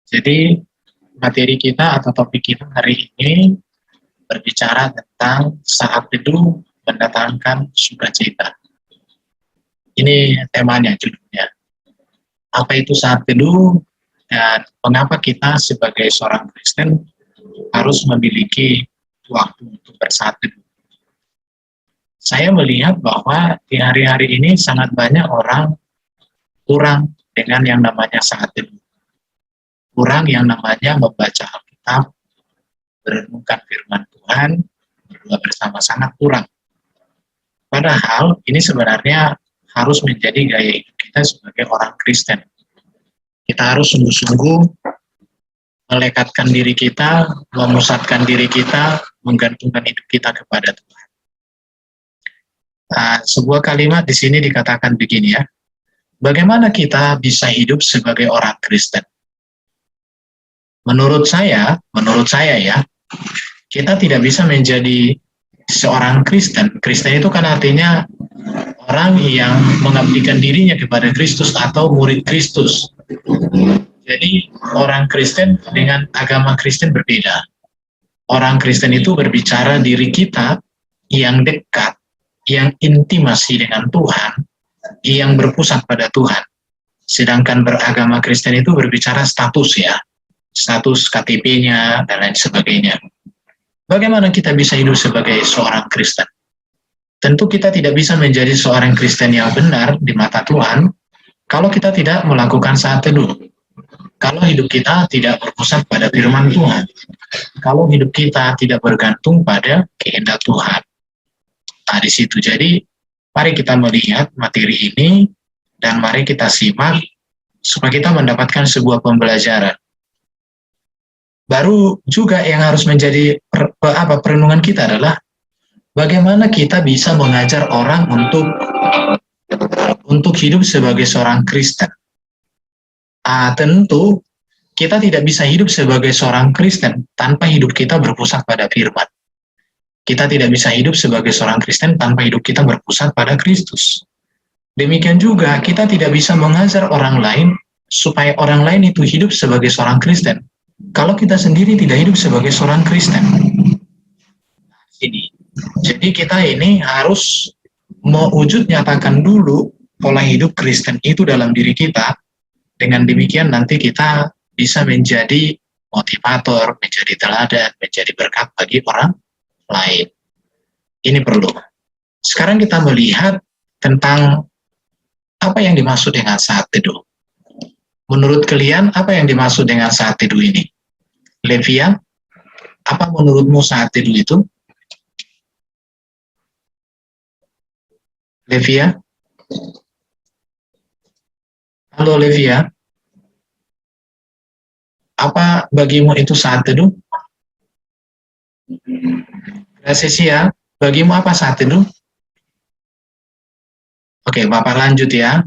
Jadi materi kita atau topik kita hari ini berbicara tentang saat teduh mendatangkan sukacita. Ini temanya, judulnya. Apa itu saat teduh dan mengapa kita sebagai seorang Kristen harus memiliki waktu untuk bersaat teduh. Saya melihat bahwa di hari-hari ini sangat banyak orang kurang dengan yang namanya saat teduh. Kurang yang namanya membaca Alkitab, merenungkan firman Tuhan, berdua bersama sangat kurang. Padahal ini sebenarnya harus menjadi gaya hidup kita sebagai orang Kristen. Kita harus sungguh-sungguh melekatkan diri kita, memusatkan diri kita, menggantungkan hidup kita kepada Tuhan. Nah, sebuah kalimat di sini dikatakan begini ya, bagaimana kita bisa hidup sebagai orang Kristen? Menurut saya ya, kita tidak bisa menjadi seorang Kristen. Kristen itu kan artinya orang yang mengabdikan dirinya kepada Kristus atau murid Kristus. Jadi orang Kristen dengan agama Kristen berbeda. Orang Kristen itu berbicara diri kita yang dekat, yang intimasi dengan Tuhan, yang berpusat pada Tuhan. Sedangkan beragama Kristen itu berbicara status ya, status KTP-nya dan lain sebagainya. Bagaimana kita bisa hidup sebagai seorang Kristen? Tentu kita tidak bisa menjadi seorang Kristen yang benar di mata Tuhan kalau kita tidak melakukan saat teduh. Kalau hidup kita tidak berpusat pada firman Tuhan. Kalau hidup kita tidak bergantung pada kehendak Tuhan. Nah, di situ. Jadi, mari kita melihat materi ini dan mari kita simak supaya kita mendapatkan sebuah pembelajaran. Baru juga yang harus menjadi perenungan kita adalah bagaimana kita bisa mengajar orang untuk hidup sebagai seorang Kristen. Tentu kita tidak bisa hidup sebagai seorang Kristen tanpa hidup kita berpusat pada firman. Kita tidak bisa hidup sebagai seorang Kristen tanpa hidup kita berpusat pada Kristus. Demikian juga kita tidak bisa mengajar orang lain supaya orang lain itu hidup sebagai seorang Kristen kalau kita sendiri tidak hidup sebagai seorang Kristen. Jadi kita ini harus mewujud nyatakan dulu pola hidup Kristen itu dalam diri kita. Dengan demikian nanti kita bisa menjadi motivator, menjadi teladan, menjadi berkat bagi orang lain. Ini perlu. Sekarang kita melihat tentang apa yang dimaksud dengan saat teduh. Menurut kalian, apa yang dimaksud dengan saat teduh ini? Levia, apa menurutmu saat teduh itu? Levia? Halo Levia? Apa bagimu itu saat teduh? Gracia, bagimu apa saat teduh? Oke, Bapak lanjut ya.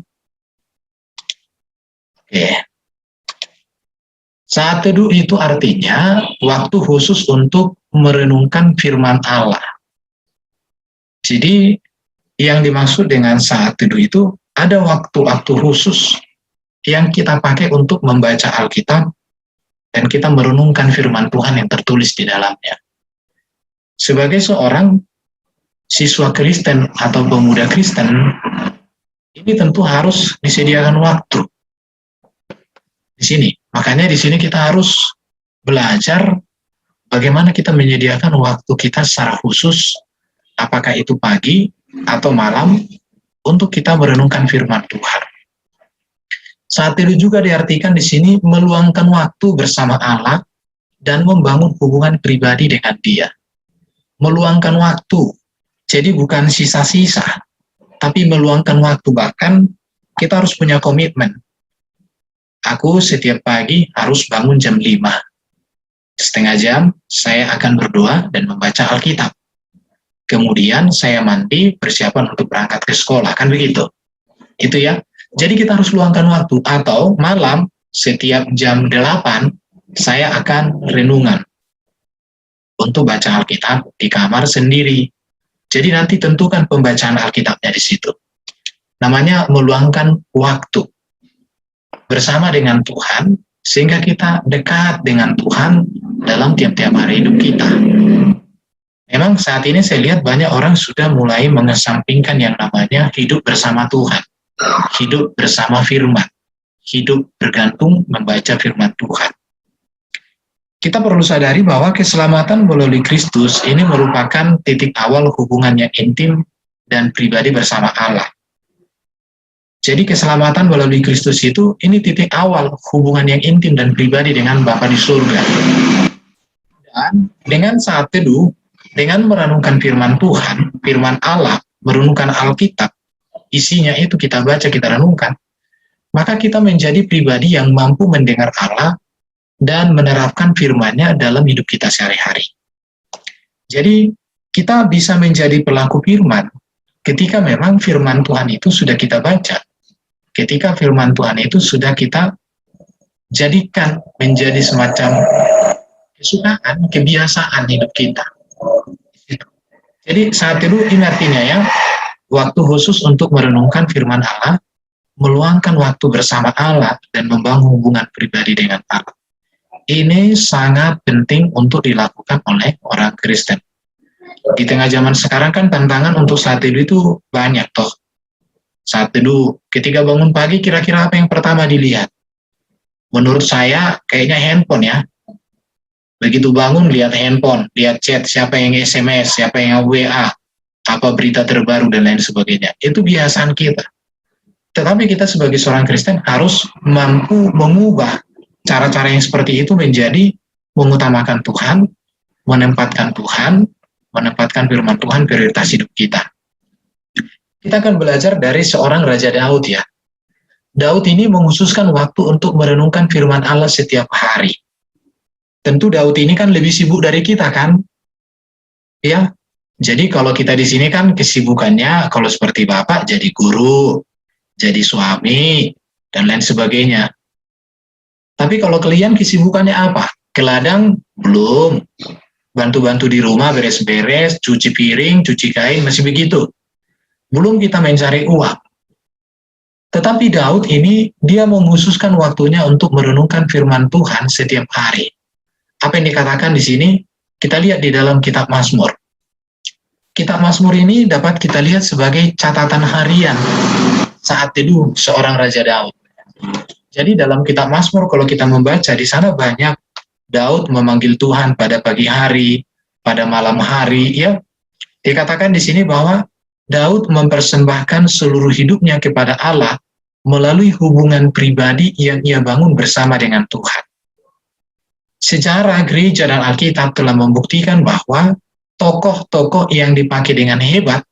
Oke. Saat teduh itu artinya waktu khusus untuk merenungkan firman Allah. Jadi yang dimaksud dengan saat teduh itu ada waktu-waktu khusus yang kita pakai untuk membaca Alkitab dan kita merenungkan firman Tuhan yang tertulis di dalamnya. Sebagai seorang siswa Kristen atau pemuda Kristen, ini tentu harus disediakan waktu. Di sini, makanya di sini kita harus belajar bagaimana kita menyediakan waktu kita secara khusus, apakah itu pagi atau malam, untuk kita merenungkan firman Tuhan. Saat teduh juga diartikan di sini meluangkan waktu bersama Allah dan membangun hubungan pribadi dengan Dia. Meluangkan waktu, jadi bukan sisa-sisa, tapi meluangkan waktu, bahkan kita harus punya komitmen. Aku setiap pagi harus bangun jam 5. Setengah jam saya akan berdoa dan membaca Alkitab. Kemudian saya mandi, persiapan untuk berangkat ke sekolah, kan begitu? Itu ya. Jadi kita harus luangkan waktu, atau malam setiap jam 8 saya akan renungan untuk baca Alkitab di kamar sendiri. Jadi nanti tentukan pembacaan Alkitabnya di situ. Namanya meluangkan waktu bersama dengan Tuhan sehingga kita dekat dengan Tuhan dalam tiap-tiap hari hidup kita. Memang saat ini saya lihat banyak orang sudah mulai mengesampingkan yang namanya hidup bersama Tuhan, hidup bersama firman, hidup bergantung membaca firman Tuhan. Kita perlu sadari bahwa keselamatan melalui Kristus ini merupakan titik awal hubungan yang intim dan pribadi bersama Allah. Jadi keselamatan melalui Kristus itu, ini titik awal hubungan yang intim dan pribadi dengan Bapa di surga. Dan dengan saat teduh, dengan merenungkan firman Tuhan, firman Allah, merenungkan Alkitab, isinya itu kita baca, kita renungkan, maka kita menjadi pribadi yang mampu mendengar Allah dan menerapkan firman-Nya dalam hidup kita sehari-hari. Jadi kita bisa menjadi pelaku firman ketika memang firman Tuhan itu sudah kita baca. Ketika firman Tuhan itu sudah kita jadikan menjadi semacam kesukaan, kebiasaan hidup kita. Jadi saat itu ini artinya ya, waktu khusus untuk merenungkan firman Allah, meluangkan waktu bersama Allah dan membangun hubungan pribadi dengan Allah. Ini sangat penting untuk dilakukan oleh orang Kristen. Di tengah zaman sekarang kan tantangan untuk saat teduh itu banyak toh. Saat teduh, ketika bangun pagi kira-kira apa yang pertama dilihat? Menurut saya kayaknya handphone ya. Begitu bangun lihat handphone, lihat chat, siapa yang SMS, siapa yang WA, apa berita terbaru dan lain sebagainya. Itu kebiasaan kita. Tetapi kita sebagai seorang Kristen harus mampu mengubah cara-cara yang seperti itu menjadi mengutamakan Tuhan, menempatkan firman Tuhan prioritas hidup kita. Kita akan belajar dari seorang Raja Daud ya. Daud ini menghususkan waktu untuk merenungkan firman Allah setiap hari. Tentu Daud ini kan lebih sibuk dari kita kan? Ya. Jadi kalau kita di sini kan kesibukannya kalau seperti Bapak jadi guru, jadi suami, dan lain sebagainya. Tapi kalau kalian kesibukannya apa? Ke ladang? Belum. Bantu-bantu di rumah, beres-beres, cuci piring, cuci kain, masih begitu. Belum kita mencari uang. Tetapi Daud ini, dia menghususkan waktunya untuk merenungkan firman Tuhan setiap hari. Apa yang dikatakan di sini, kita lihat di dalam kitab Mazmur. Kitab Mazmur ini dapat kita lihat sebagai catatan harian saat teduh seorang Raja Daud. Jadi dalam kitab Mazmur, kalau kita membaca, di sana banyak Daud memanggil Tuhan pada pagi hari, pada malam hari, ya. Dikatakan di sini bahwa Daud mempersembahkan seluruh hidupnya kepada Allah melalui hubungan pribadi yang ia bangun bersama dengan Tuhan. Sejarah gereja dan Alkitab telah membuktikan bahwa tokoh-tokoh yang dipakai dengan hebat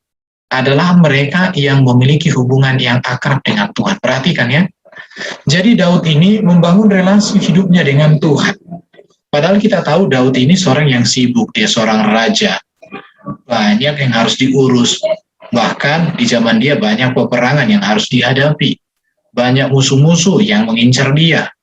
adalah mereka yang memiliki hubungan yang akrab dengan Tuhan. Perhatikan ya. Jadi Daud ini membangun relasi hidupnya dengan Tuhan. Padahal kita tahu Daud ini seorang yang sibuk, dia seorang raja. Banyak yang harus diurus. Bahkan di zaman dia banyak peperangan yang harus dihadapi. Banyak musuh-musuh yang mengincar dia.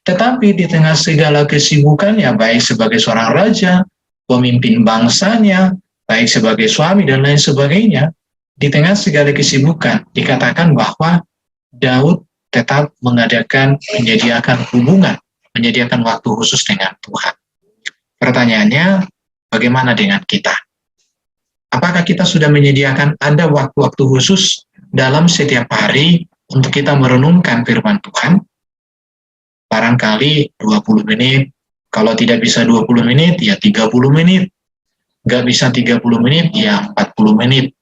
Tetapi di tengah segala kesibukannya, baik sebagai seorang raja, pemimpin bangsanya, baik sebagai suami dan lain sebagainya, di tengah segala kesibukan, dikatakan bahwa Daud tetap menyediakan hubungan, menyediakan waktu khusus dengan Tuhan. Pertanyaannya, bagaimana dengan kita? Apakah kita sudah menyediakan ada waktu-waktu khusus dalam setiap hari untuk kita merenungkan firman Tuhan? Barangkali 20 menit, kalau tidak bisa 20 menit, ya 30 menit. Nggak bisa 30 menit, ya 40 menit.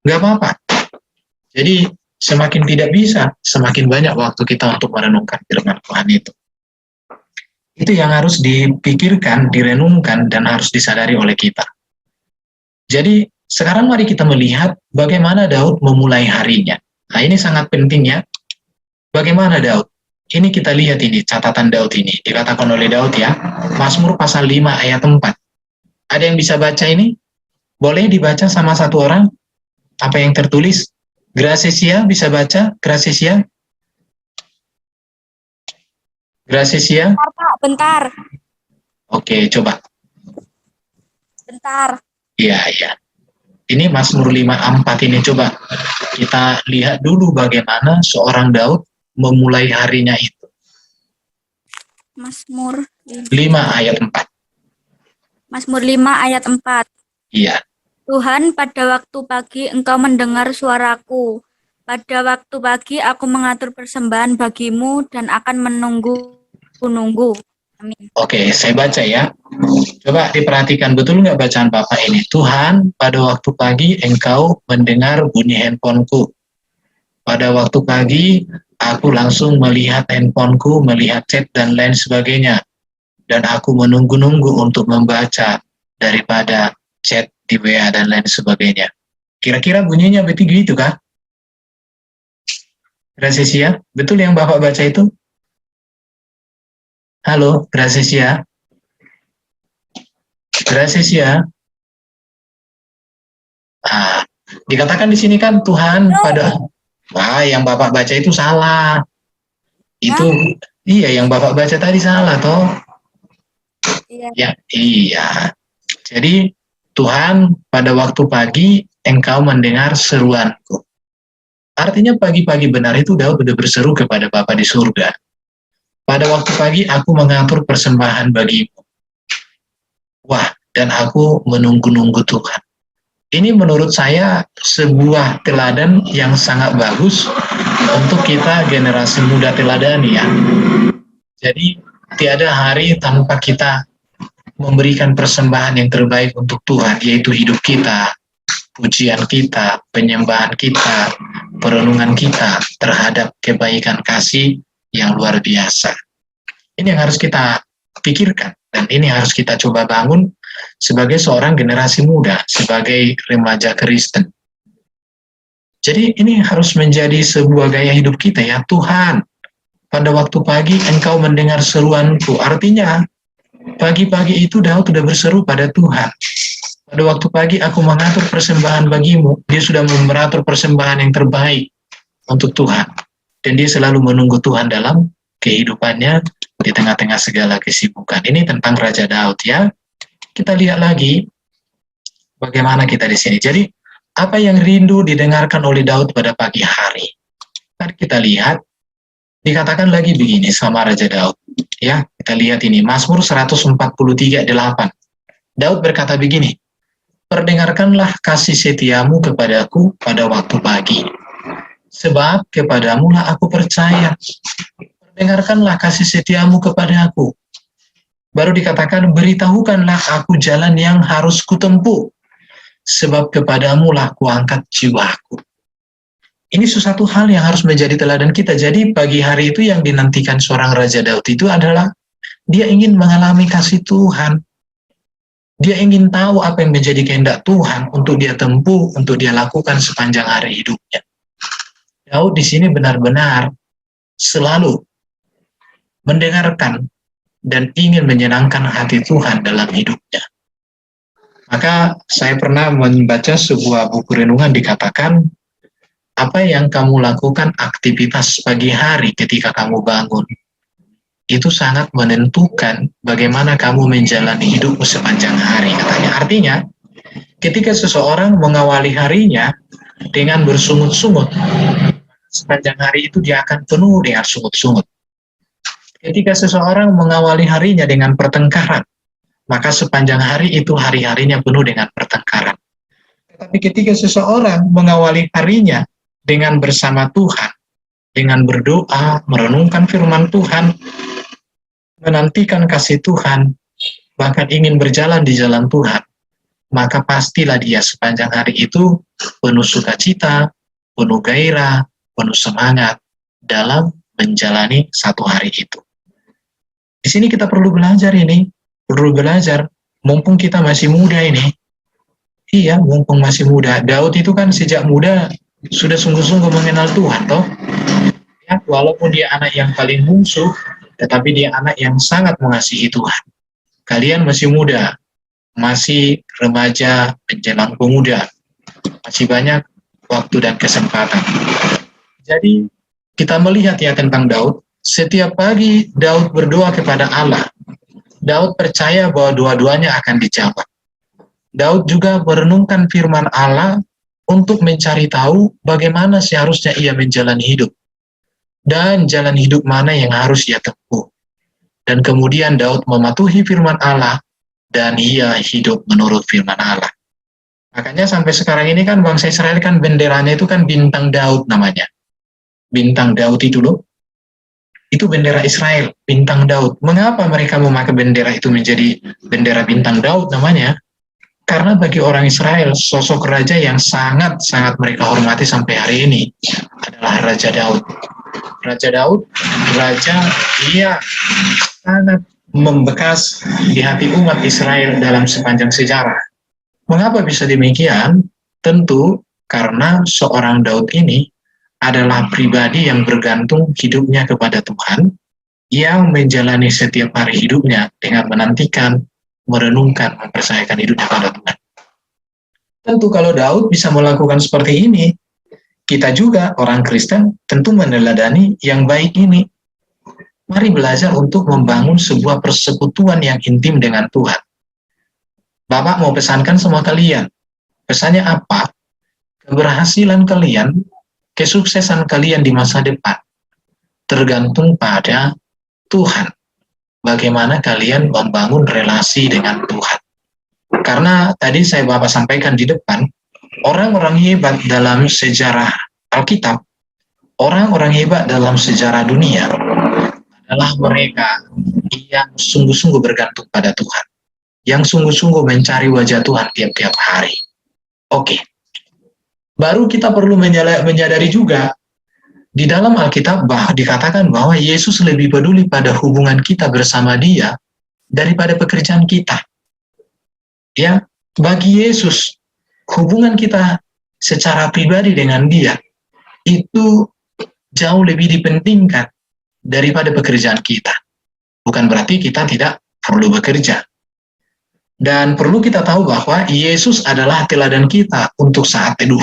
Nggak apa-apa. Jadi, semakin tidak bisa, semakin banyak waktu kita untuk merenungkan firman Tuhan itu. Itu yang harus dipikirkan, direnungkan, dan harus disadari oleh kita. Jadi, sekarang mari kita melihat bagaimana Daud memulai harinya. Nah, ini sangat penting ya. Bagaimana Daud? Ini kita lihat ini, catatan Daud ini. Dikatakan oleh Daud ya, Mazmur pasal 5 ayat 4. Ada yang bisa baca ini? Boleh dibaca sama satu orang? Apa yang tertulis? Gracesia bisa baca? Gracesia? Gracesia? Bentar, Pak, bentar. Oke, coba. Bentar. Iya. Ini Mazmur 5:4 ini, coba kita lihat dulu bagaimana seorang Daud memulai harinya itu. Mazmur 5 ayat 4. Mazmur 5 ayat 4. Iya. Tuhan, pada waktu pagi Engkau mendengar suaraku. Pada waktu pagi aku mengatur persembahan bagimu dan akan menunggu-nunggu. Amin. Oke, saya baca ya. Coba diperhatikan, betul nggak bacaan Bapak ini? Tuhan, pada waktu pagi Engkau mendengar bunyi handphoneku. Pada waktu pagi, aku langsung melihat handphoneku, melihat chat dan lain sebagainya. Dan aku menunggu-nunggu untuk membaca daripada chat di WA dan lain sebagainya. Kira-kira bunyinya begitu kah? Gracia, betul yang Bapak baca itu? Halo, Gracia? Gracia? Ah, dikatakan di sini kan Tuhan pada... Wah, yang Bapak baca itu salah. Itu, iya, yang Bapak baca tadi salah, toh? Iya. Ya, iya. Jadi, Tuhan, pada waktu pagi, Engkau mendengar seruanku. Artinya pagi-pagi benar itu Daud sudah berseru kepada Bapa di surga. Pada waktu pagi, aku mengatur persembahan bagimu. Wah, dan aku menunggu-nunggu Tuhan. Ini menurut saya sebuah teladan yang sangat bagus untuk kita generasi muda teladani ya. Jadi tiada hari tanpa kita memberikan persembahan yang terbaik untuk Tuhan, yaitu hidup kita, pujian kita, penyembahan kita, perenungan kita terhadap kebaikan kasih yang luar biasa. Ini yang harus kita pikirkan dan ini harus kita coba bangun sebagai seorang generasi muda, sebagai remaja Kristen. Jadi ini harus menjadi sebuah gaya hidup kita ya. Tuhan, pada waktu pagi Engkau mendengar seruanku. Artinya pagi-pagi itu Daud sudah berseru pada Tuhan. Pada waktu pagi aku mengatur persembahan bagimu. Dia sudah mengatur persembahan yang terbaik untuk Tuhan. Dan dia selalu menunggu Tuhan dalam kehidupannya di tengah-tengah segala kesibukan. Ini tentang Raja Daud ya. Kita lihat lagi bagaimana kita di sini. Jadi apa yang rindu didengarkan oleh Daud pada pagi hari. Mari kita lihat, dikatakan lagi begini sama Raja Daud. Ya, kita lihat ini, Mazmur 143:8. Daud berkata begini, perdengarkanlah kasih setiamu kepadaku pada waktu pagi, sebab kepadamu lah aku percaya. Perdengarkanlah kasih setiamu kepadaku. Baru dikatakan, beritahukanlah aku jalan yang harus kutempuh, sebab kepadamu lah kuangkat jiwaku. Ini sesuatu hal yang harus menjadi teladan kita. Jadi pagi hari itu yang dinantikan seorang Raja Daud itu adalah dia ingin mengalami kasih Tuhan. Dia ingin tahu apa yang menjadi kehendak Tuhan untuk dia tempuh, untuk dia lakukan sepanjang hari hidupnya. Daud di sini benar-benar selalu mendengarkan dan ingin menyenangkan hati Tuhan dalam hidupnya. Maka saya pernah membaca sebuah buku renungan dikatakan, apa yang kamu lakukan aktivitas pagi hari ketika kamu bangun, itu sangat menentukan bagaimana kamu menjalani hidupmu sepanjang hari, katanya. Artinya, ketika seseorang mengawali harinya dengan bersungut-sungut, sepanjang hari itu dia akan penuh dengan sungut-sungut. Ketika seseorang mengawali harinya dengan pertengkaran, maka sepanjang hari itu hari-harinya penuh dengan pertengkaran. Tetapi ketika seseorang mengawali harinya dengan bersama Tuhan, dengan berdoa, merenungkan firman Tuhan, menantikan kasih Tuhan, bahkan ingin berjalan di jalan Tuhan, maka pastilah dia sepanjang hari itu penuh sukacita, penuh gairah, penuh semangat dalam menjalani satu hari itu. Di sini kita perlu belajar mumpung kita masih muda ini. Iya, mumpung masih muda. Daud itu kan sejak muda sudah sungguh-sungguh mengenal Tuhan, toh. Ya, walaupun dia anak yang paling bungsu, tetapi dia anak yang sangat mengasihi Tuhan. Kalian masih muda, masih remaja, menjelang pemuda, masih banyak waktu dan kesempatan. Jadi kita melihat ya tentang Daud, setiap pagi Daud berdoa kepada Allah. Daud percaya bahwa dua-duanya akan dijawab. Daud juga merenungkan firman Allah untuk mencari tahu bagaimana seharusnya ia menjalani hidup dan jalan hidup mana yang harus ia tempuh. dan kemudian Daud mematuhi firman Allah, dan ia hidup menurut firman Allah. Makanya sampai sekarang ini kan bangsa Israel kan benderanya itu kan bintang Daud namanya. Bintang Daud itu loh, itu bendera Israel, bintang Daud. Mengapa mereka memakai bendera itu menjadi bendera bintang Daud namanya? Karena bagi orang Israel, sosok raja yang sangat-sangat mereka hormati sampai hari ini adalah Raja Daud. Raja Daud, raja dia sangat membekas di hati umat Israel dalam sepanjang sejarah. Mengapa bisa demikian? Tentu karena seorang Daud ini adalah pribadi yang bergantung hidupnya kepada Tuhan, yang menjalani setiap hari hidupnya dengan menantikan, merenungkan, mempercayakan hidupnya pada Tuhan. Tentu kalau Daud bisa melakukan seperti ini, kita juga orang Kristen tentu meneladani yang baik ini. Mari belajar untuk membangun sebuah persekutuan yang intim dengan Tuhan. Bapak mau pesankan sama kalian. Pesannya apa? Keberhasilan kalian, kesuksesan kalian di masa depan tergantung pada Tuhan. Bagaimana kalian membangun relasi dengan Tuhan. Karena tadi Bapak sampaikan di depan, orang-orang hebat dalam sejarah Alkitab, orang-orang hebat dalam sejarah dunia adalah mereka yang sungguh-sungguh bergantung pada Tuhan, yang sungguh-sungguh mencari wajah Tuhan tiap-tiap hari. Oke. Baru kita perlu menyadari juga, di dalam Alkitab dikatakan bahwa Yesus lebih peduli pada hubungan kita bersama Dia daripada pekerjaan kita. Ya, bagi Yesus, hubungan kita secara pribadi dengan Dia itu jauh lebih dipentingkan daripada pekerjaan kita. Bukan berarti kita tidak perlu bekerja. Dan perlu kita tahu bahwa Yesus adalah teladan kita untuk saat teduh.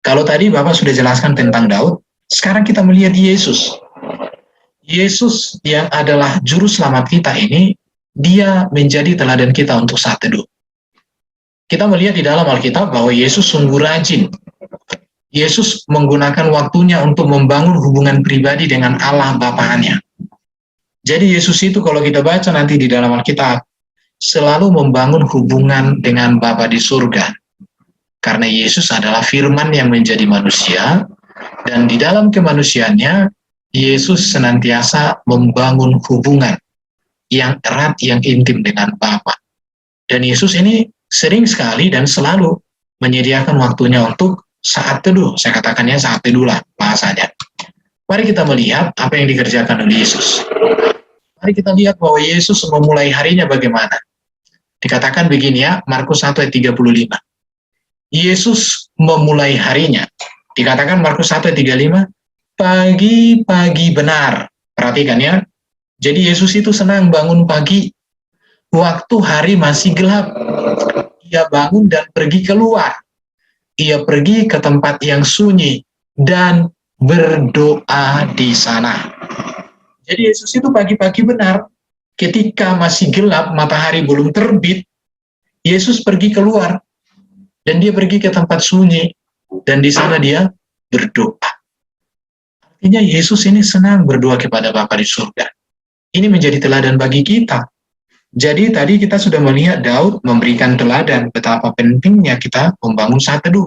Kalau tadi Bapak sudah jelaskan tentang Daud, sekarang kita melihat Yesus. Yesus yang adalah juru selamat kita ini, Dia menjadi teladan kita untuk saat teduh. Kita melihat di dalam Alkitab bahwa Yesus sungguh rajin. Yesus menggunakan waktunya untuk membangun hubungan pribadi dengan Allah Bapaknya. Jadi Yesus itu kalau kita baca nanti di dalam Alkitab, selalu membangun hubungan dengan Bapa di surga. Karena Yesus adalah firman yang menjadi manusia, dan di dalam kemanusiaannya, Yesus senantiasa membangun hubungan yang erat, yang intim dengan Bapa. Dan Yesus ini sering sekali dan selalu menyediakan waktunya untuk saat teduh. Saya katakannya saat teduh lah bahasanya. Mari kita melihat apa yang dikerjakan oleh Yesus. Mari kita lihat bahwa Yesus memulai harinya bagaimana. Dikatakan begini ya, Markus 1 ayat 35. Yesus memulai harinya. Dikatakan Markus 1 ayat 35, pagi-pagi benar. Perhatikan ya. Jadi Yesus itu senang bangun pagi. Waktu hari masih gelap. Ia bangun dan pergi keluar. Ia pergi ke tempat yang sunyi dan berdoa di sana. Jadi Yesus itu pagi-pagi benar. Ketika masih gelap, matahari belum terbit, Yesus pergi keluar. Dan dia pergi ke tempat sunyi. Dan di sana dia berdoa. Artinya Yesus ini senang berdoa kepada Bapa di surga. Ini menjadi teladan bagi kita. Jadi tadi kita sudah melihat Daud memberikan teladan betapa pentingnya kita membangun saat teduh.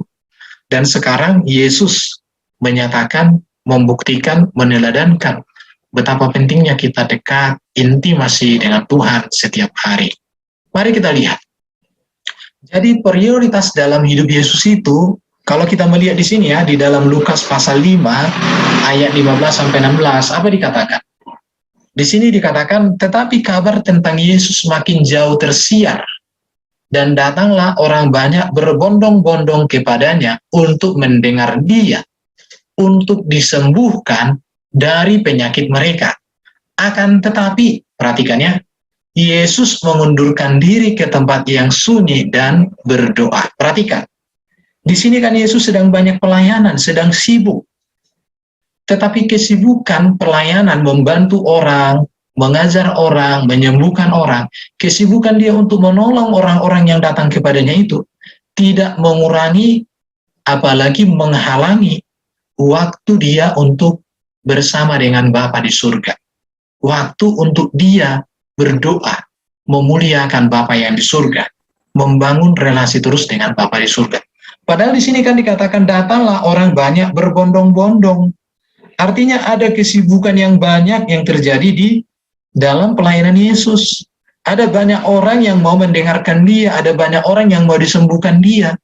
Dan sekarang Yesus menyatakan, membuktikan, meneladankan betapa pentingnya kita dekat, intimasi dengan Tuhan setiap hari. Mari kita lihat. Jadi prioritas dalam hidup Yesus itu, kalau kita melihat di sini ya, di dalam Lukas pasal 5, ayat 15-16, apa dikatakan? Di sini dikatakan, tetapi kabar tentang Yesus makin jauh tersiar, dan datanglah orang banyak berbondong-bondong kepadanya untuk mendengar Dia, untuk disembuhkan dari penyakit mereka. Akan tetapi, perhatikannya, Yesus mengundurkan diri ke tempat yang sunyi dan berdoa. Perhatikan, di sini kan Yesus sedang banyak pelayanan, sedang sibuk. Tetapi kesibukan pelayanan membantu orang, mengajar orang, menyembuhkan orang, kesibukan dia untuk menolong orang-orang yang datang kepadanya itu tidak mengurangi, apalagi menghalangi waktu dia untuk bersama dengan Bapa di surga. waktu untuk dia berdoa, memuliakan Bapa yang di surga, membangun relasi terus dengan Bapa di surga. Padahal di sini kan dikatakan datanglah orang banyak berbondong-bondong. Artinya ada kesibukan yang banyak yang terjadi di dalam pelayanan Yesus. Ada banyak orang yang mau mendengarkan dia, ada banyak orang yang mau disembuhkan dia.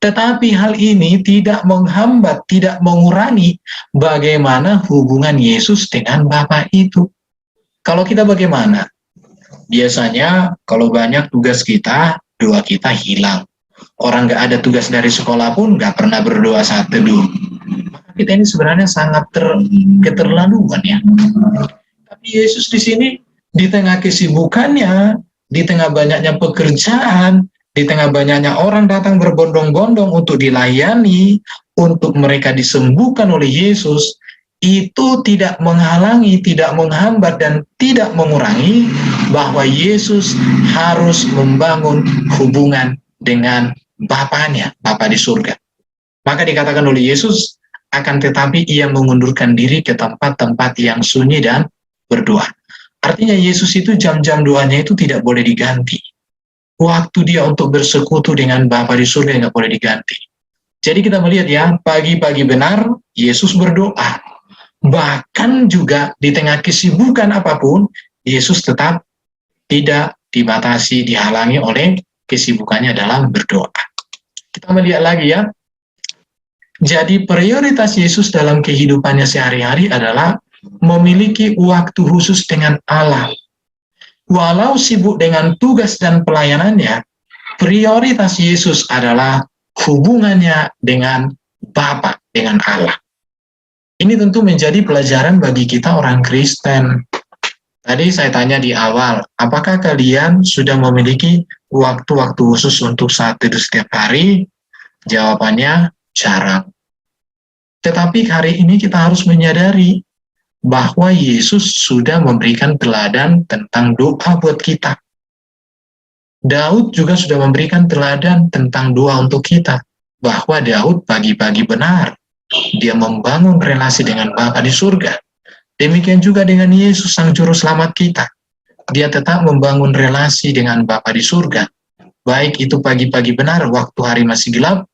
Tetapi hal ini tidak menghambat, tidak mengurangi bagaimana hubungan Yesus dengan Bapa itu. Kalau kita bagaimana? Biasanya kalau banyak tugas kita, doa kita hilang. Orang nggak ada tugas dari sekolah pun nggak pernah berdoa saat teduh. Maka kita ini sebenarnya sangat keterlaluan ya. Tapi Yesus di sini, di tengah kesibukannya, di tengah banyaknya pekerjaan, di tengah banyaknya orang datang berbondong-bondong untuk dilayani, untuk mereka disembuhkan oleh Yesus, itu tidak menghalangi, tidak menghambat, dan tidak mengurangi bahwa Yesus harus membangun hubungan dengan Bapanya, Bapa di surga. Maka dikatakan oleh Yesus, akan tetapi ia mengundurkan diri ke tempat-tempat yang sunyi dan berdoa. Artinya Yesus itu jam-jam doanya itu tidak boleh diganti. Waktu dia untuk bersekutu dengan Bapa di surga nggak boleh diganti. Jadi kita melihat ya, pagi-pagi benar Yesus berdoa. Bahkan juga di tengah kesibukan apapun, Yesus tetap tidak dibatasi, dihalangi oleh kesibukannya dalam berdoa. Kita melihat lagi ya, jadi prioritas Yesus dalam kehidupannya sehari-hari adalah memiliki waktu khusus dengan Allah. Walau sibuk dengan tugas dan pelayanannya, prioritas Yesus adalah hubungannya dengan Bapa, dengan Allah. Ini tentu menjadi pelajaran bagi kita orang Kristen. Tadi saya tanya di awal, apakah kalian sudah memiliki waktu-waktu khusus untuk saat teduh setiap hari? Jawabannya jarang. Tetapi hari ini kita harus menyadari bahwa Yesus sudah memberikan teladan tentang doa buat kita. Daud juga sudah memberikan teladan tentang doa untuk kita, bahwa Daud pagi-pagi benar, dia membangun relasi dengan Bapa di surga. Demikian juga dengan Yesus Sang Juru Selamat kita. Dia tetap membangun relasi dengan Bapa di surga. Baik itu pagi-pagi benar, waktu hari masih gelap,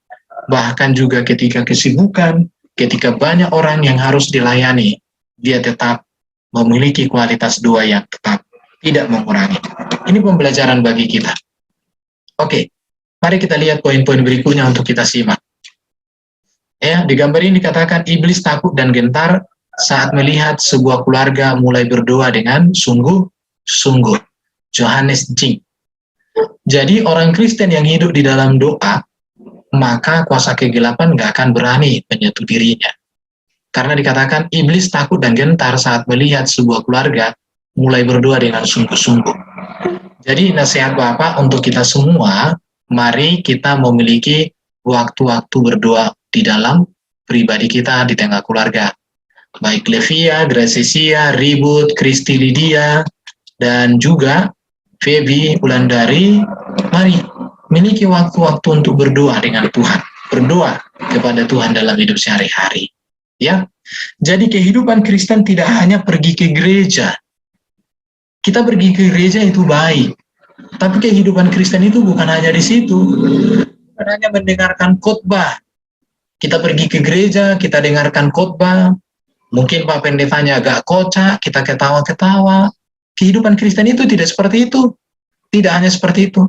bahkan juga ketika kesibukan, ketika banyak orang yang harus dilayani, dia tetap memiliki kualitas doa yang tetap tidak mengurangi. Ini pembelajaran bagi kita. Oke, mari kita lihat poin-poin berikutnya untuk kita simak. Ya, di gambar ini dikatakan iblis takut dan gentar saat melihat sebuah keluarga mulai berdoa dengan sungguh-sungguh. Johannes Jing. Jadi orang Kristen yang hidup di dalam doa, maka kuasa kegelapan nggak akan berani menyentuh dirinya. Karena dikatakan iblis takut dan gentar saat melihat sebuah keluarga mulai berdoa dengan sungguh-sungguh. Jadi nasihat Bapak untuk kita semua, mari kita memiliki waktu-waktu berdoa di dalam pribadi kita di tengah keluarga. Baik Levia, Gracia, Ribut, Kristi Lydia, dan juga Feby, Wulandari, mari miliki waktu-waktu untuk berdoa dengan Tuhan. Berdoa kepada Tuhan dalam hidup sehari-hari. Ya, jadi kehidupan Kristen tidak hanya pergi ke gereja. Kita pergi ke gereja itu baik, tapi kehidupan Kristen itu bukan hanya di situ. Bukan hanya mendengarkan khotbah. Kita pergi ke gereja, kita dengarkan khotbah. Mungkin Pak Pendetanya agak kocak, kita ketawa-ketawa. Kehidupan Kristen itu tidak seperti itu. Tidak hanya seperti itu.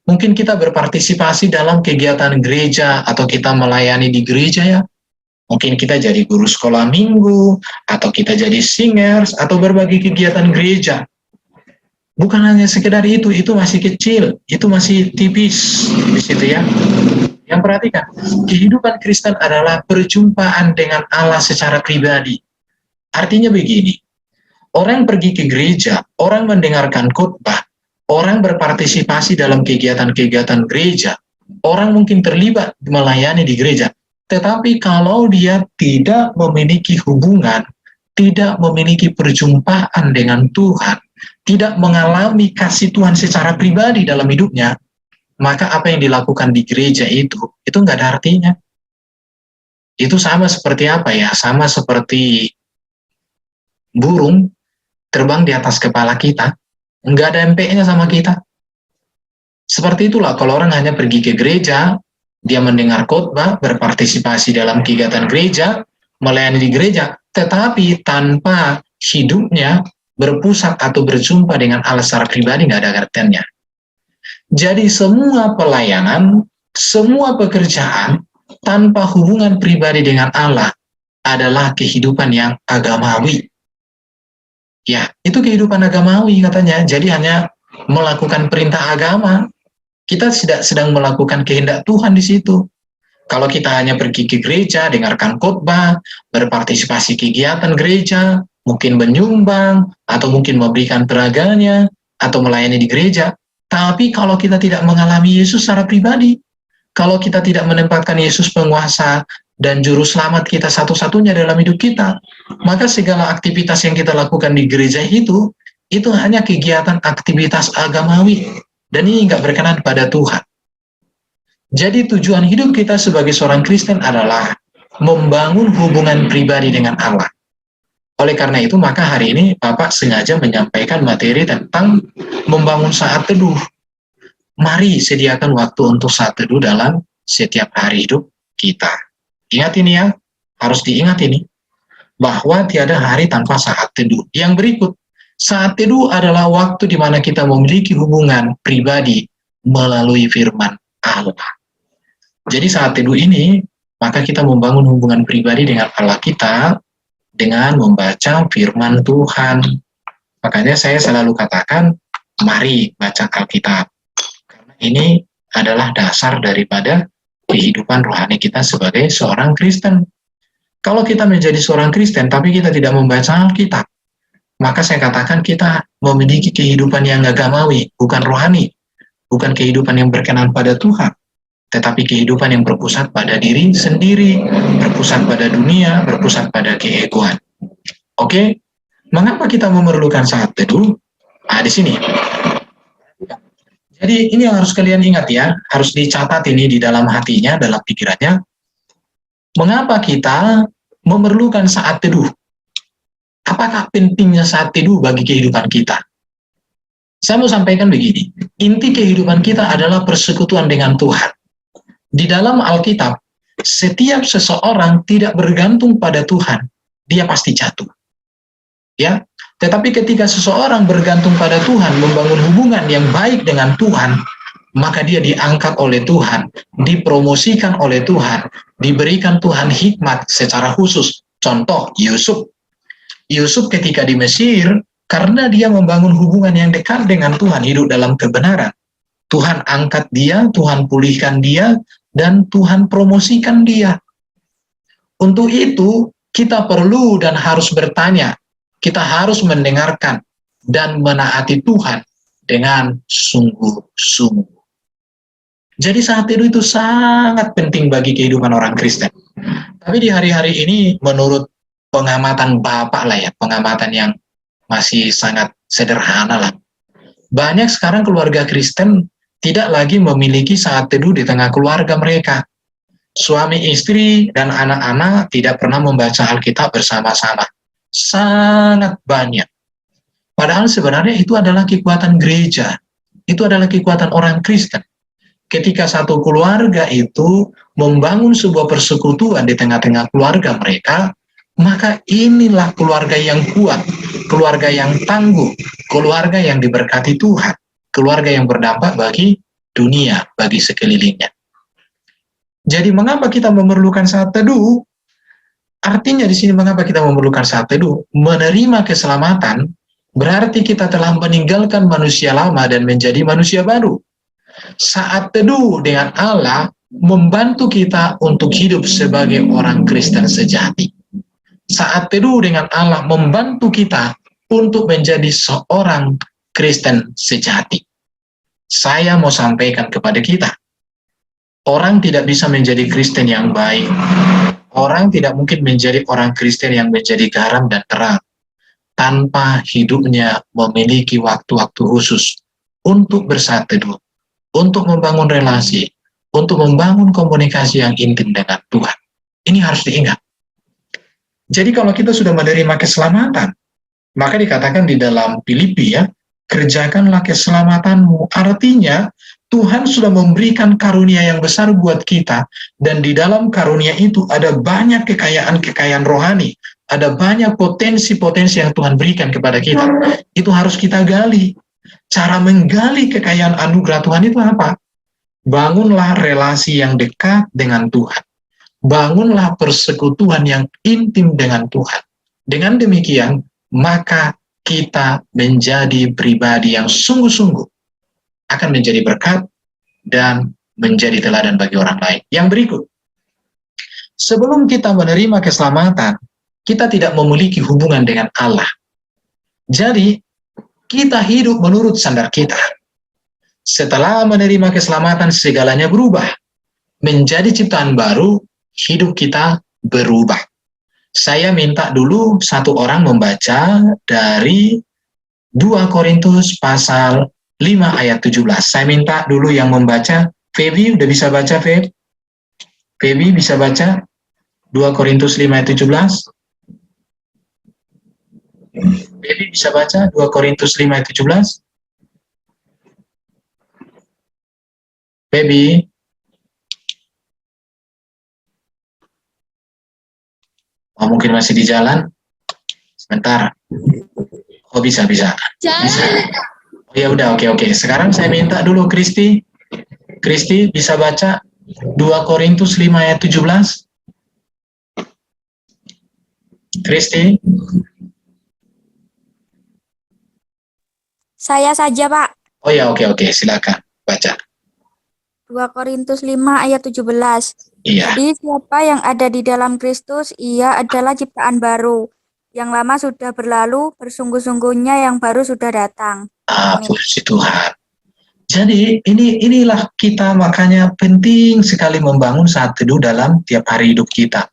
Mungkin kita berpartisipasi dalam kegiatan gereja atau kita melayani di gereja ya. Mungkin kita jadi guru sekolah minggu, atau kita jadi singers, atau berbagai kegiatan gereja. Bukan hanya sekedar itu masih kecil, itu masih tipis di situ ya. Yang perhatikan, kehidupan Kristen adalah perjumpaan dengan Allah secara pribadi. Artinya begini, orang pergi ke gereja, orang mendengarkan khotbah, orang berpartisipasi dalam kegiatan-kegiatan gereja, orang mungkin terlibat melayani di gereja, tetapi kalau dia tidak memiliki hubungan, tidak memiliki perjumpaan dengan Tuhan, tidak mengalami kasih Tuhan secara pribadi dalam hidupnya, maka apa yang dilakukan di gereja itu nggak ada artinya. Itu sama seperti apa ya? Sama seperti burung terbang di atas kepala kita, nggak ada MP-nya sama kita. Seperti itulah kalau orang hanya pergi ke gereja, dia mendengar khotbah, berpartisipasi dalam kegiatan gereja, melayani di gereja, tetapi tanpa hidupnya berpusat atau berjumpa dengan Allah secara pribadi, nggak ada artinya. Jadi semua pelayanan, semua pekerjaan tanpa hubungan pribadi dengan Allah adalah kehidupan yang agamawi. Ya, itu kehidupan agamawi katanya. Jadi hanya melakukan perintah agama. Kita tidak sedang melakukan kehendak Tuhan di situ. Kalau kita hanya pergi ke gereja, dengarkan khotbah, berpartisipasi kegiatan gereja, mungkin menyumbang, atau mungkin memberikan tenaganya, atau melayani di gereja. Tapi kalau kita tidak mengalami Yesus secara pribadi, kalau kita tidak menempatkan Yesus penguasa dan juru selamat kita satu-satunya dalam hidup kita, maka segala aktivitas yang kita lakukan di gereja itu hanya kegiatan aktivitas agamawi, dan ini nggak berkenan pada Tuhan. Jadi tujuan hidup kita sebagai seorang Kristen adalah membangun hubungan pribadi dengan Allah. Oleh karena itu, maka hari ini Bapak sengaja menyampaikan materi tentang membangun saat teduh. Mari sediakan waktu untuk saat teduh dalam setiap hari hidup kita. Ingat ini ya, harus diingat ini, bahwa tiada hari tanpa saat teduh. Yang berikut, saat teduh adalah waktu di mana kita memiliki hubungan pribadi melalui firman Allah. Jadi saat teduh ini, maka kita membangun hubungan pribadi dengan Allah kita dengan membaca firman Tuhan. Makanya saya selalu katakan, mari baca Alkitab. Karena ini adalah dasar daripada kehidupan rohani kita sebagai seorang Kristen. Kalau kita menjadi seorang Kristen, tapi kita tidak membaca Alkitab, maka saya katakan kita memiliki kehidupan yang agamawi, bukan rohani, bukan kehidupan yang berkenan pada Tuhan, tetapi kehidupan yang berpusat pada diri sendiri, berpusat pada dunia, berpusat pada keegoan. Oke? Mengapa kita memerlukan saat teduh? Di sini. Jadi ini yang harus kalian ingat ya, harus dicatat ini di dalam hatinya, dalam pikirannya. Mengapa kita memerlukan saat teduh? Apakah pentingnya saat teduh bagi kehidupan kita? Saya mau sampaikan begini, inti kehidupan kita adalah persekutuan dengan Tuhan. Di dalam Alkitab, setiap seseorang tidak bergantung pada Tuhan, dia pasti jatuh. Ya, tetapi ketika seseorang bergantung pada Tuhan, membangun hubungan yang baik dengan Tuhan, maka dia diangkat oleh Tuhan, dipromosikan oleh Tuhan, diberikan Tuhan hikmat secara khusus. Contoh, Yusuf. Yusuf ketika di Mesir, karena dia membangun hubungan yang dekat dengan Tuhan, hidup dalam kebenaran, Tuhan angkat dia, Tuhan pulihkan dia, dan Tuhan promosikan dia. Untuk itu, kita perlu dan harus bertanya, kita harus mendengarkan dan menaati Tuhan dengan sungguh-sungguh. Jadi saat itu sangat penting bagi kehidupan orang Kristen. Tapi di hari-hari ini, menurut pengamatan Bapak lah ya, pengamatan yang masih sangat sederhana lah, banyak sekarang keluarga Kristen tidak lagi memiliki saat teduh di tengah keluarga mereka. Suami istri dan anak-anak tidak pernah membaca Alkitab bersama-sama. Sangat banyak. Padahal sebenarnya itu adalah kekuatan gereja. Itu adalah kekuatan orang Kristen. Ketika satu keluarga itu membangun sebuah persekutuan di tengah-tengah keluarga mereka, maka inilah keluarga yang kuat, keluarga yang tangguh, keluarga yang diberkati Tuhan, keluarga yang berdampak bagi dunia, bagi sekelilingnya. Jadi mengapa kita memerlukan saat teduh? Artinya di sini mengapa kita memerlukan saat teduh? Menerima keselamatan berarti kita telah meninggalkan manusia lama dan menjadi manusia baru. Saat teduh dengan Allah membantu kita untuk hidup sebagai orang Kristen sejati. Saat teduh dengan Allah membantu kita untuk menjadi seorang Kristen sejati. Saya mau sampaikan kepada kita, orang tidak bisa menjadi Kristen yang baik. Orang tidak mungkin menjadi orang Kristen yang menjadi garam dan terang tanpa hidupnya memiliki waktu-waktu khusus untuk bersatu teduh, untuk membangun relasi, untuk membangun komunikasi yang intim dengan Tuhan. Ini harus diingat. Jadi kalau kita sudah menerima keselamatan, Maka dikatakan di dalam Filipi ya, kerjakanlah keselamatanmu. Artinya Tuhan sudah memberikan karunia yang besar buat kita, dan di dalam karunia itu ada banyak kekayaan-kekayaan rohani, ada banyak potensi-potensi yang Tuhan berikan kepada kita. Itu harus kita gali. Cara menggali kekayaan anugerah Tuhan itu apa? Bangunlah relasi yang dekat dengan Tuhan. Bangunlah persekutuan yang intim dengan Tuhan. Dengan demikian, maka kita menjadi pribadi yang sungguh-sungguh akan menjadi berkat dan menjadi teladan bagi orang lain. Yang berikut, sebelum kita menerima keselamatan, kita tidak memiliki hubungan dengan Allah. Jadi, kita hidup menurut standar kita. Setelah menerima keselamatan, segalanya berubah. Menjadi ciptaan baru, hidup kita berubah. Saya minta dulu satu orang membaca dari 2 Korintus pasal 5 ayat 17. Saya minta dulu yang membaca. Feby, udah bisa baca, Feby? Feby bisa baca 2 Korintus 5 ayat 17? Feby bisa baca 2 Korintus 5 ayat 17? Feby? Oh, mungkin masih di jalan? Sebentar. Oh, bisa. Bisa. Oh, ya udah, oke. Sekarang saya minta dulu Kristi. Kristi bisa baca 2 Korintus 5 ayat 17? Kristi? Saya saja, Pak. Oh ya, oke. Silakan baca. 2 Korintus 5 ayat 17. Iya. Jadi siapa yang ada di dalam Kristus, ia adalah ciptaan baru. Yang lama sudah berlalu, bersungguh-sungguhnya yang baru sudah datang. Puji Tuhan. Jadi inilah kita, makanya penting sekali membangun saat teduh dalam tiap hari hidup kita.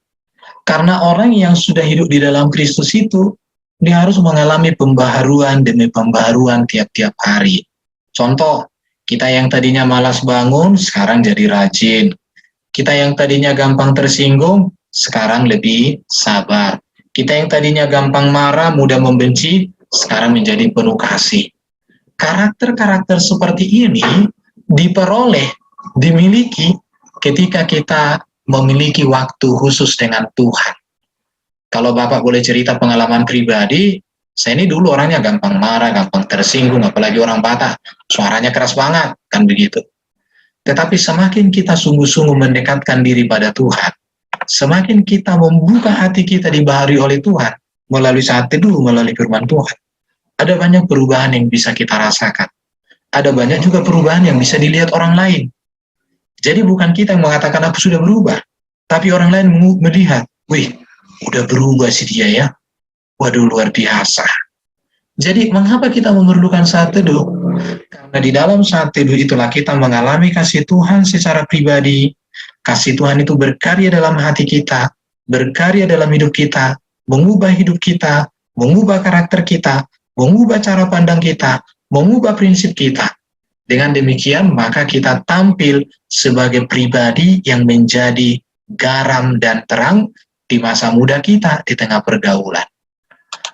Karena orang yang sudah hidup di dalam Kristus itu, dia harus mengalami pembaharuan demi pembaharuan tiap-tiap hari. Contoh, kita yang tadinya malas bangun, sekarang jadi rajin. Kita yang tadinya gampang tersinggung, sekarang lebih sabar. Kita yang tadinya gampang marah, mudah membenci, sekarang menjadi penuh kasih. Karakter-karakter seperti ini diperoleh, dimiliki ketika kita memiliki waktu khusus dengan Tuhan. Kalau Bapak boleh cerita pengalaman pribadi, saya ini dulu orangnya gampang marah, gampang tersinggung, apalagi orang Batak, suaranya keras banget, kan begitu. Tetapi semakin kita sungguh-sungguh mendekatkan diri pada Tuhan, semakin kita membuka hati kita dibaharui oleh Tuhan, melalui saat teduh, melalui firman Tuhan, ada banyak perubahan yang bisa kita rasakan. Ada banyak juga perubahan yang bisa dilihat orang lain. Jadi bukan kita yang mengatakan aku sudah berubah, tapi orang lain melihat, wih, udah berubah sih dia ya. Waduh, luar biasa. Jadi mengapa kita memerlukan saat teduh? Karena di dalam saat teduh itulah kita mengalami kasih Tuhan secara pribadi. Kasih Tuhan itu berkarya dalam hati kita, berkarya dalam hidup kita, mengubah hidup kita, mengubah karakter kita, mengubah cara pandang kita, mengubah prinsip kita. Dengan demikian, maka kita tampil sebagai pribadi yang menjadi garam dan terang di masa muda kita di tengah pergaulan.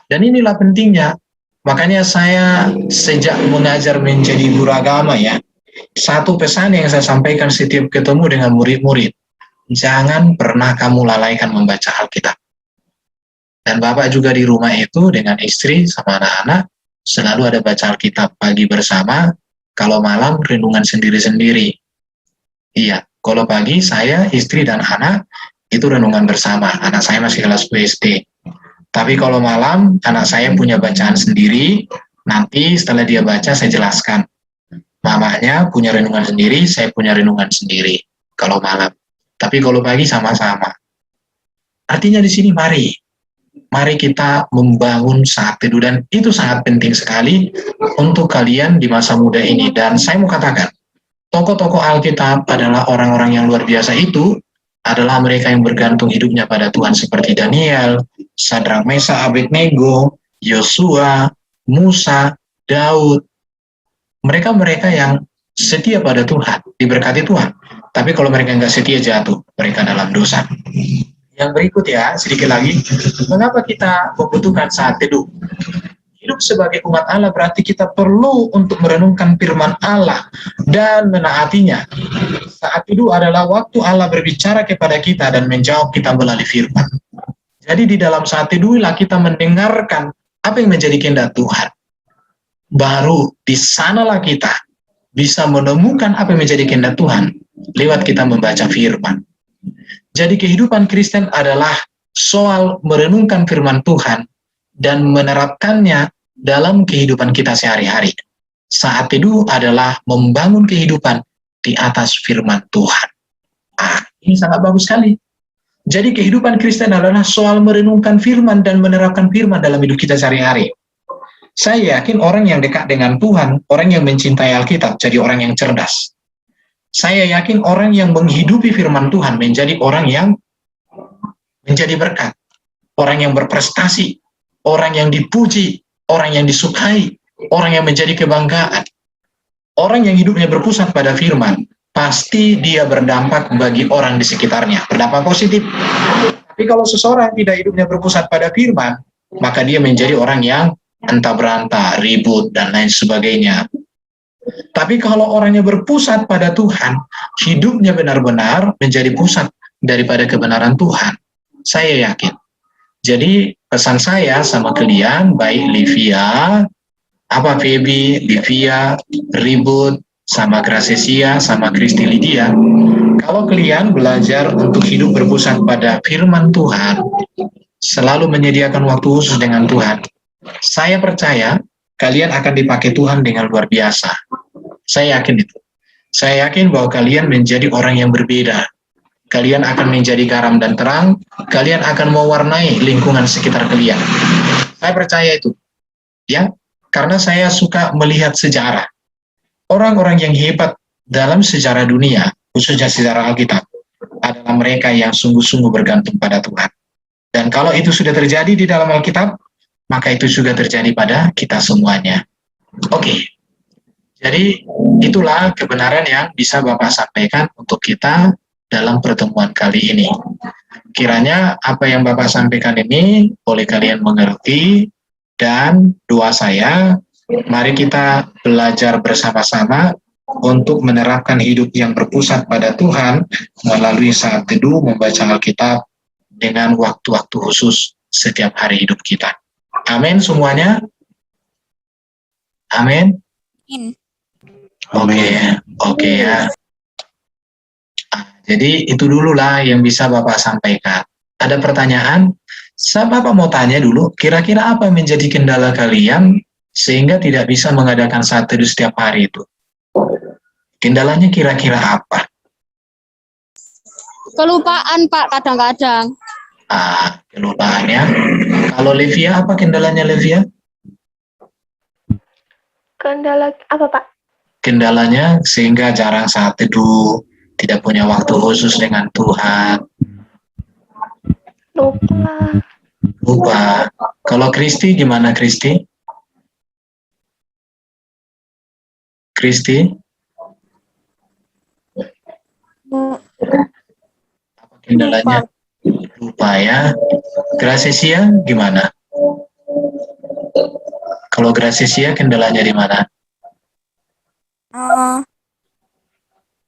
Dan inilah pentingnya. Makanya saya sejak mengajar menjadi guru agama ya, satu pesan yang saya sampaikan setiap ketemu dengan murid-murid, jangan pernah kamu lalaikan membaca Alkitab. Dan Bapak juga di rumah itu dengan istri sama anak-anak, selalu ada baca Alkitab pagi bersama, kalau malam renungan sendiri-sendiri. Iya, kalau pagi saya, istri, dan anak, itu renungan bersama. Anak saya masih kelas SD. Tapi kalau malam, anak saya punya bacaan sendiri, nanti setelah dia baca, saya jelaskan. Mamanya punya renungan sendiri, saya punya renungan sendiri, kalau malam. Tapi kalau pagi sama-sama. Artinya di sini mari kita membangun saat teduh, dan itu sangat penting sekali untuk kalian di masa muda ini. Dan saya mau katakan, tokoh-tokoh Alkitab adalah orang-orang yang luar biasa. Itu adalah mereka yang bergantung hidupnya pada Tuhan, seperti Daniel, Sadrak, Mesak, Abednego, Yosua, Musa, Daud. Mereka-mereka yang setia pada Tuhan, diberkati Tuhan. Tapi kalau mereka nggak setia, jatuh mereka dalam dosa. Yang berikut ya, sedikit lagi, mengapa kita membutuhkan saat teduh? Hidup sebagai umat Allah berarti kita perlu untuk merenungkan firman Allah dan menaatinya. Saat itu adalah waktu Allah berbicara kepada kita dan menjawab kita melalui firman. Jadi di dalam saat itulah kita mendengarkan apa yang menjadi kehendak Tuhan. Baru di sanalah kita bisa menemukan apa yang menjadi kehendak Tuhan lewat kita membaca firman. Jadi kehidupan Kristen adalah soal merenungkan firman Tuhan dan menerapkannya dalam kehidupan kita sehari-hari. Saat itu adalah membangun kehidupan di atas firman Tuhan. Ini sangat bagus sekali. Jadi kehidupan Kristen adalah soal merenungkan firman dan menerapkan firman dalam hidup kita sehari-hari. Saya yakin orang yang dekat dengan Tuhan, orang yang mencintai Alkitab, jadi orang yang cerdas. Saya yakin orang yang menghidupi firman Tuhan menjadi orang yang menjadi berkat. Orang yang berprestasi, orang yang dipuji, orang yang disukai, orang yang menjadi kebanggaan. Orang yang hidupnya berpusat pada firman, pasti dia berdampak bagi orang di sekitarnya, berdampak positif. Tapi kalau seseorang tidak hidupnya berpusat pada firman, maka dia menjadi orang yang entah berantah, ribut, dan lain sebagainya. Tapi kalau orangnya berpusat pada Tuhan, hidupnya benar-benar menjadi pusat daripada kebenaran Tuhan. Saya yakin. Jadi pesan saya sama kalian, baik Livia, Feby, Livia, Ribut, sama Gracesia, sama Kristi Lydia, kalau kalian belajar untuk hidup berpusat pada firman Tuhan, selalu menyediakan waktu khusus dengan Tuhan, saya percaya kalian akan dipakai Tuhan dengan luar biasa. Saya yakin itu. Saya yakin bahwa kalian menjadi orang yang berbeda. Kalian akan menjadi garam dan terang, kalian akan mewarnai lingkungan sekitar kalian. Saya percaya itu. Ya, karena saya suka melihat sejarah. Orang-orang yang hebat dalam sejarah dunia, khususnya sejarah Alkitab, adalah mereka yang sungguh-sungguh bergantung pada Tuhan. Dan kalau itu sudah terjadi di dalam Alkitab, maka itu juga terjadi pada kita semuanya. Oke. Jadi itulah kebenaran yang bisa Bapak sampaikan untuk kita dalam pertemuan kali ini. Kiranya apa yang Bapak sampaikan ini boleh kalian mengerti, dan doa saya, mari kita belajar bersama-sama untuk menerapkan hidup yang berpusat pada Tuhan melalui saat teduh membaca Alkitab dengan waktu-waktu khusus setiap hari hidup kita. Amin semuanya. Amin. Oke ya. Jadi itu dululah yang bisa Bapak sampaikan. Ada pertanyaan? Bapak mau tanya dulu, kira-kira apa yang menjadi kendala kalian sehingga tidak bisa mengadakan saat teduh setiap hari itu? Kendalanya kira-kira apa? Kelupaan, Pak, kadang-kadang. Kelupaannya. Kalau Livia, apa kendalanya Livia? Kendala apa, Pak? Kendalanya sehingga jarang saat teduh, tidak punya waktu khusus dengan Tuhan. Lupa. Kalau Kristi gimana Kristi? Kristi? Apa kendalanya? Lupa ya. Gracesia gimana? Kalau Gracesia kendalanya di mana?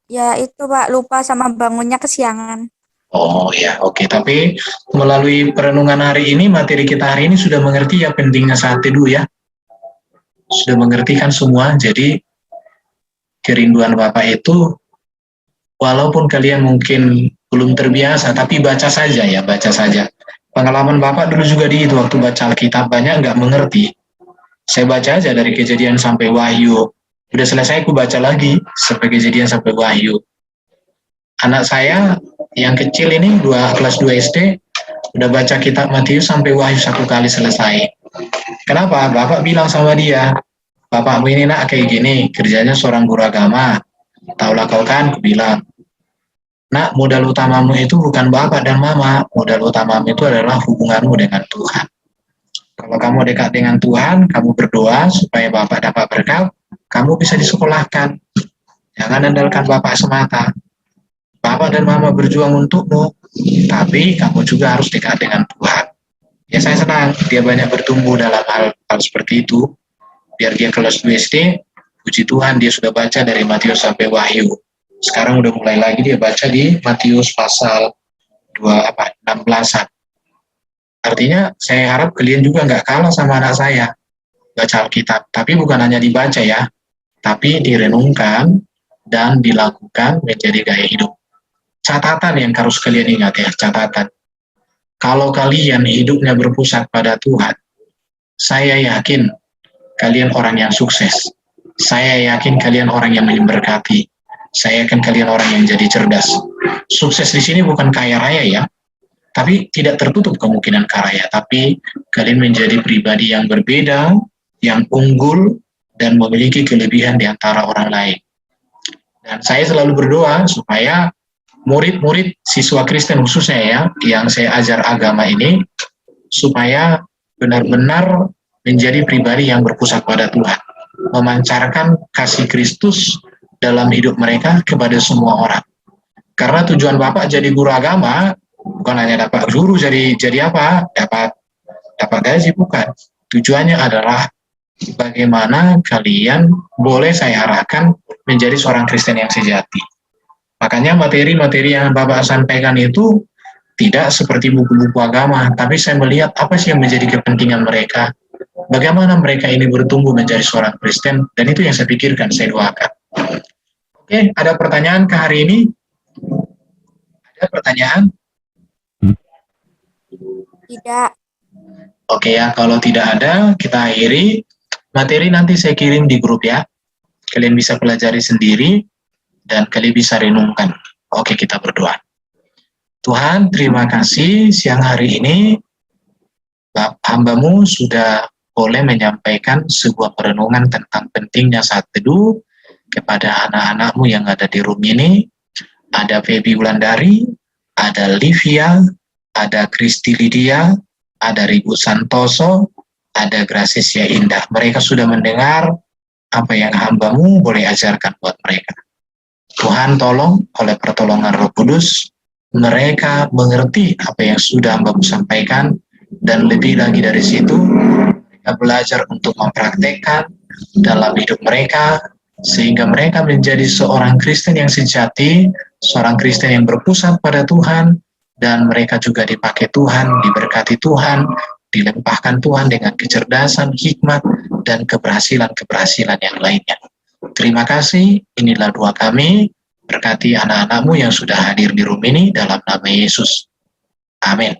Ya itu Pak, lupa sama bangunnya kesiangan. Oh ya, oke. Tapi melalui perenungan hari ini, materi kita hari ini sudah mengerti ya pentingnya saat teduh ya. Sudah mengerti kan semua. Jadi kerinduan Bapak itu, walaupun kalian mungkin belum terbiasa, tapi baca saja ya, baca saja. Pengalaman Bapak dulu juga di itu, waktu baca Alkitab banyak nggak mengerti. Saya baca aja dari Kejadian sampai Wahyu. Udah selesai aku baca lagi sampai Kejadian sampai Wahyu. Anak saya yang kecil ini kelas 2 SD udah baca kitab Matius sampai Wahyu 1 kali selesai. Kenapa? Bapak bilang sama dia, bapakmu ini nak kayak gini, kerjanya seorang guru agama. Taulah kau kan, aku bilang. Nak, modal utamamu itu bukan bapak dan mama, modal utamamu itu adalah hubunganmu dengan Tuhan. Kalau kamu dekat dengan Tuhan, kamu berdoa supaya bapak dapat berkat, kamu bisa disekolahkan. Jangan andalkan bapak semata. Bapak dan mama berjuang untukmu, tapi kamu juga harus dekat dengan Tuhan. Ya. saya senang dia banyak bertumbuh dalam hal seperti itu. Biar dia kelas 2 SD, puji Tuhan dia sudah baca dari Matius sampai Wahyu. Sekarang udah mulai lagi dia baca di Matius pasal 16-an. Artinya saya harap kalian juga nggak kalah sama anak saya baca Alkitab. Tapi bukan hanya dibaca ya, tapi direnungkan dan dilakukan menjadi gaya hidup. Catatan yang harus kalian ingat ya, catatan. Kalau kalian hidupnya berpusat pada Tuhan, saya yakin kalian orang yang sukses. Saya yakin kalian orang yang memberkati. Saya yakin kalian orang yang jadi cerdas. Sukses di sini bukan kaya raya ya, tapi tidak tertutup kemungkinan kaya, tapi kalian menjadi pribadi yang berbeda, yang unggul, dan memiliki kelebihan di antara orang lain. Dan saya selalu berdoa supaya murid-murid siswa Kristen khususnya ya, yang saya ajar agama ini, supaya benar-benar menjadi pribadi yang berpusat pada Tuhan, memancarkan kasih Kristus dalam hidup mereka kepada semua orang. Karena tujuan Bapak jadi guru agama bukan hanya dapat guru jadi apa, dapat gaji, bukan. Tujuannya adalah bagaimana kalian boleh saya arahkan menjadi seorang Kristen yang sejati. Makanya materi-materi yang Bapak sampaikan itu tidak seperti buku-buku agama, tapi saya melihat apa sih yang menjadi kepentingan mereka, bagaimana mereka ini bertumbuh menjadi seorang Kristen, dan itu yang saya pikirkan, saya doakan. Oke, ada pertanyaan ke hari ini? Ada pertanyaan? Tidak. Oke ya, kalau tidak ada, kita akhiri. Materi nanti saya kirim di grup ya. Kalian bisa pelajari sendiri, dan kalian bisa renungkan. Oke, kita berdoa. Tuhan, terima kasih siang hari ini hamba-Mu sudah boleh menyampaikan sebuah perenungan tentang pentingnya saat teduh kepada anak-anak-Mu yang ada di room ini. Ada Feby Wulandari, ada Livia, ada Kristi Lydia, ada Ribu Santoso, ada Gracia Indah. Mereka sudah mendengar apa yang hamba-Mu boleh ajarkan buat mereka. Tuhan tolong oleh pertolongan Roh Kudus, mereka mengerti apa yang sudah hamba-Mu sampaikan, dan lebih lagi dari situ, mereka belajar untuk mempraktekkan dalam hidup mereka, sehingga mereka menjadi seorang Kristen yang sejati, seorang Kristen yang berpusat pada Tuhan, dan mereka juga dipakai Tuhan, diberkati Tuhan, dilimpahkan Tuhan dengan kecerdasan, hikmat, dan keberhasilan-keberhasilan yang lainnya. Terima kasih, inilah doa kami, berkati anak-anak-Mu yang sudah hadir di room ini dalam nama Yesus. Amin.